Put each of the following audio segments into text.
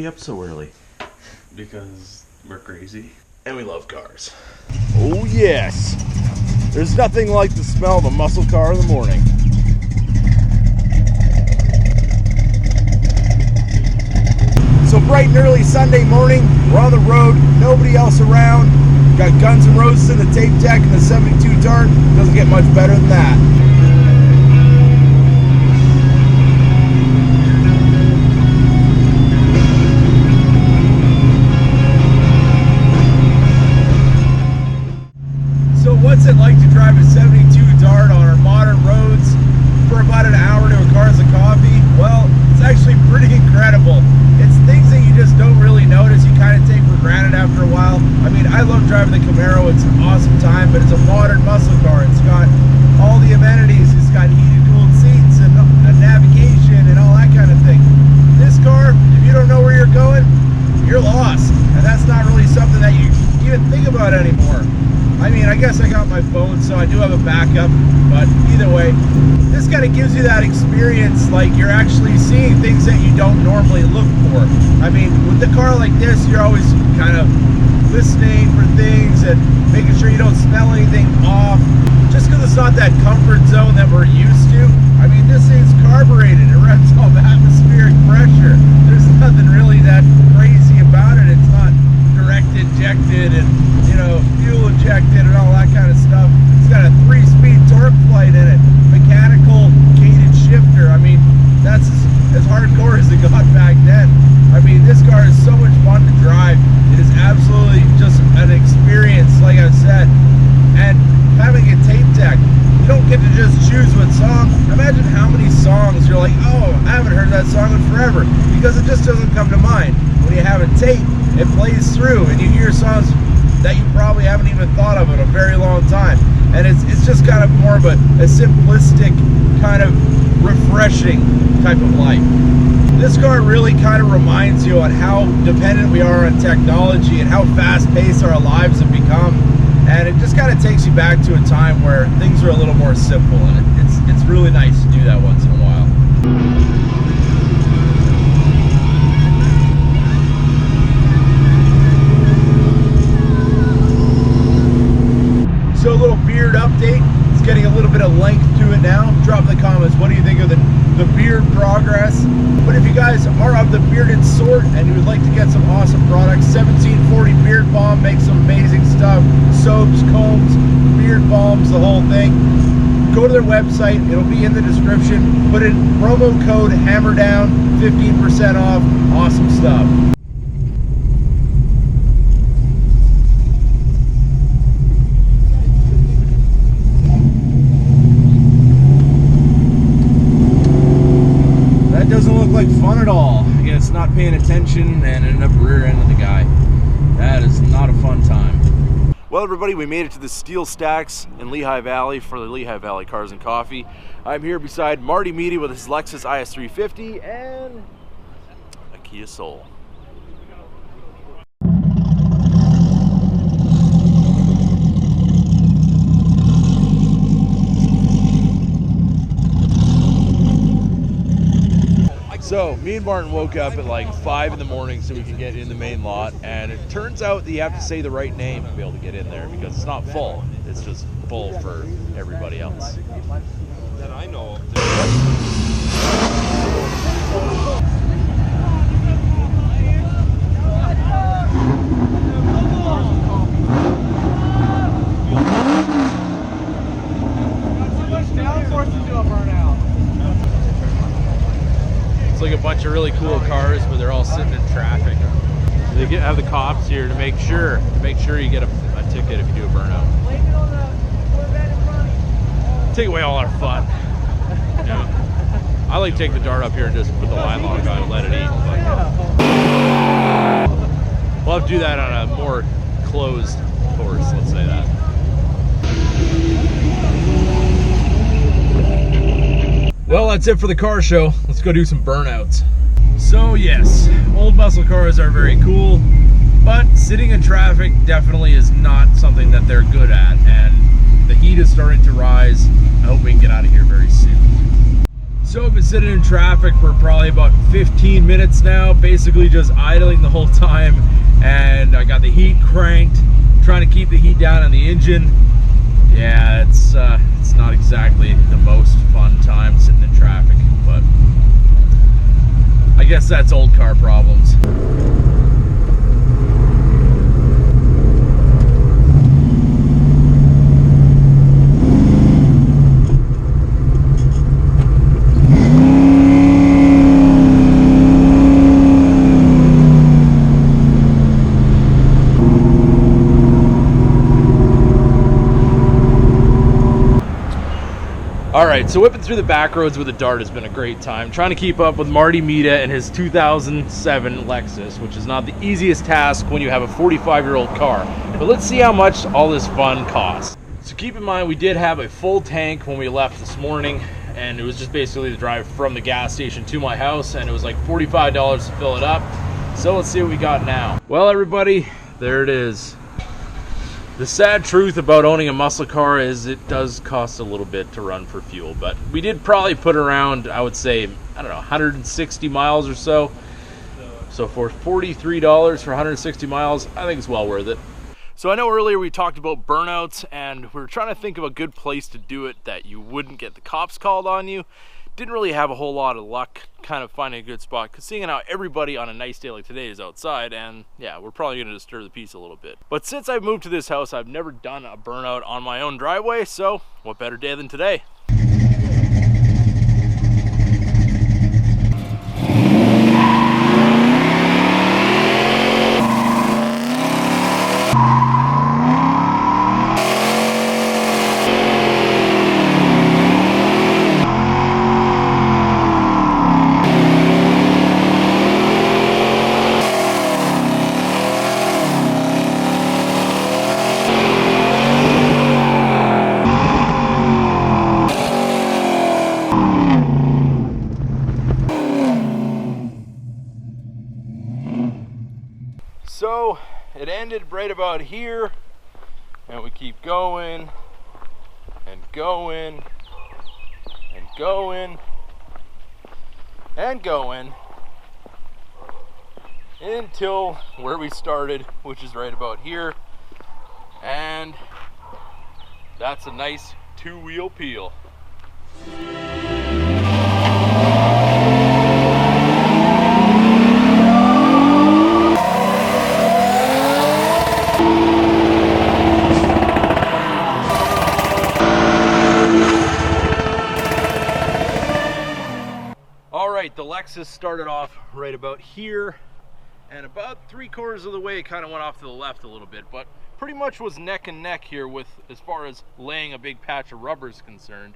we up so early? Because we're crazy. And we love cars. Oh yes! There's nothing like the smell of a muscle car in the morning. So bright and early Sunday morning, we're on the road, nobody else around. Got Guns N' Roses in the tape deck and the 72 Dart. Doesn't get much better than that. So what's it like to drive a 72 Dart on our modern roads for about an hour to a Cars and Coffee? Well, it's actually pretty incredible. It's things that you just don't really notice, you kind of take for granted after a while. I mean, I love driving the Camaro, it's an awesome time, but it's a modern muscle car. It's got all the amenities, it's got heated, cooled seats and navigation and all that kind of thing. This car, if you don't know where you're going, you're lost. And that's not really something that you even think about anymore. I mean, I guess I got my phone, so I do have a backup, but either way, this kind of gives you that experience, like you're actually seeing things that you don't normally look for. I mean, with a car like this, you're always kind of listening for things and making sure you don't smell anything off, just because it's not that comfort zone that we're used to. I mean, this thing's carbureted, it runs off atmospheric pressure. There's nothing really that crazy about it. It's not direct injected and, you know, fuel injected and all that kind of stuff. It's got a 3-speed torque flight in it, mechanical gated shifter. I mean, that's as hardcore as it got back then. I mean, this car is so much fun to drive. It is absolutely just an experience, like I said. And having a tape deck, you don't get to just choose what song. Imagine how many songs you're like, oh, I haven't heard that song in forever, because it just doesn't come to mind. When you have a tape, it plays through and you hear songs that you probably haven't even thought of in a very long time. And it's just kind of more of a simplistic, kind of refreshing type of life. This car really kind of reminds you on how dependent we are on technology and how fast-paced our lives have become. And it just kind of takes you back to a time where things were a little more simple, and it's really nice to do that once in a while. So a little beard update. It's getting a little bit of length to it now. Drop in the comments, what do you think of the beard progress? But if you guys are of the bearded sort and you would like to get some awesome products, 1740 Beard Balm makes some amazing stuff. Soaps, combs, beard balms, the whole thing. Go to their website, it'll be in the description. Put in promo code Hammerdown, 15% off. Awesome stuff. Doesn't look like fun at all. Again, it's not paying attention and ended up rear-ending the guy. That is not a fun time. Well, everybody, we made it to the steel stacks in Lehigh Valley for the Lehigh Valley Cars and Coffee. I'm here beside Marty with his Lexus IS350 and a Kia Soul. So, me and Martin woke up at like 5 in the morning so we could get in the main lot, and it turns out that you have to say the right name to be able to get in there because it's not full. It's just full for everybody else. That I know of. It's like a bunch of really cool cars, but they're all sitting in traffic. So they have the cops here to make sure you get a ticket if you do a burnout. Take away all our fun. You know, I like to take the Dart up here and just put the line lock on and let it eat. But we'll have to do that on a more closed course, let's say that. Well, that's it for the car show. Let's go do some burnouts. So yes, old muscle cars are very cool, but sitting in traffic definitely is not something that they're good at, and the heat is starting to rise. I hope we can get out of here very soon. So I've been sitting in traffic for probably about 15 minutes now, basically just idling the whole time, and I got the heat cranked, trying to keep the heat down on the engine. Yeah, it's not exactly the most fun time sitting in traffic, but I guess that's old car problems. Alright, so whipping through the back roads with a Dart has been a great time. Trying to keep up with Marty and his 2007 Lexus, which is not the easiest task when you have a 45-year-old car. But let's see how much all this fun costs. So keep in mind, we did have a full tank when we left this morning, and it was just basically the drive from the gas station to my house, and it was like $45 to fill it up. So let's see what we got now. Well, everybody, there it is. The sad truth about owning a muscle car is it does cost a little bit to run for fuel, but we did probably put around, I would say, I don't know, 160 miles or so. So for $43 for 160 miles, I think it's well worth it. So I know earlier we talked about burnouts, and we were trying to think of a good place to do it that you wouldn't get the cops called on you. Didn't really have a whole lot of luck kind of finding a good spot, because seeing how everybody on a nice day like today is outside, and yeah, we're probably going to disturb the peace a little bit. But since I've moved to this house, I've never done a burnout on my own driveway, so what better day than today? So it ended right about here, and we keep going and going and going and going until where we started, which is right about here, and that's a nice two-wheel peel. The Lexus started off right about here, and about 3/4 of the way it kind of went off to the left a little bit, but pretty much was neck and neck here with as far as laying a big patch of rubber is concerned.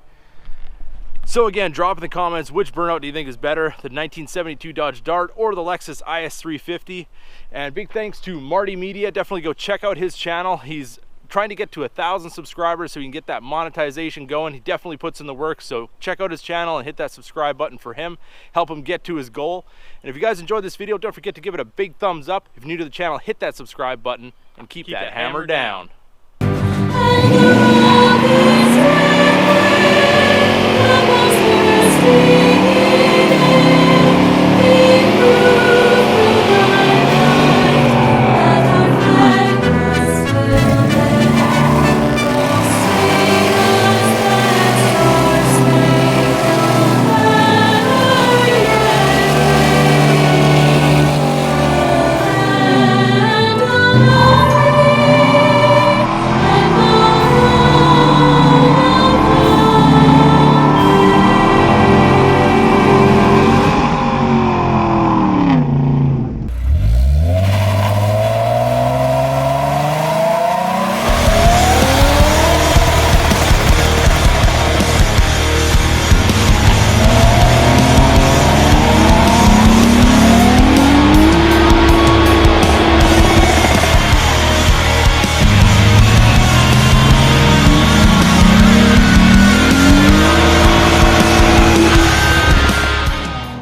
So again, drop in the comments, which burnout do you think is better, the 1972 Dodge Dart or the Lexus IS350? And big thanks to Marty Media. Definitely go check out his channel. He's trying to get to 1,000 subscribers so he can get that monetization going. He definitely puts in the work, so check out his channel and hit that subscribe button for him. Help him get to his goal. And if you guys enjoyed this video, don't forget to give it a big thumbs up. If you're new to the channel, hit that subscribe button and keep that hammer down.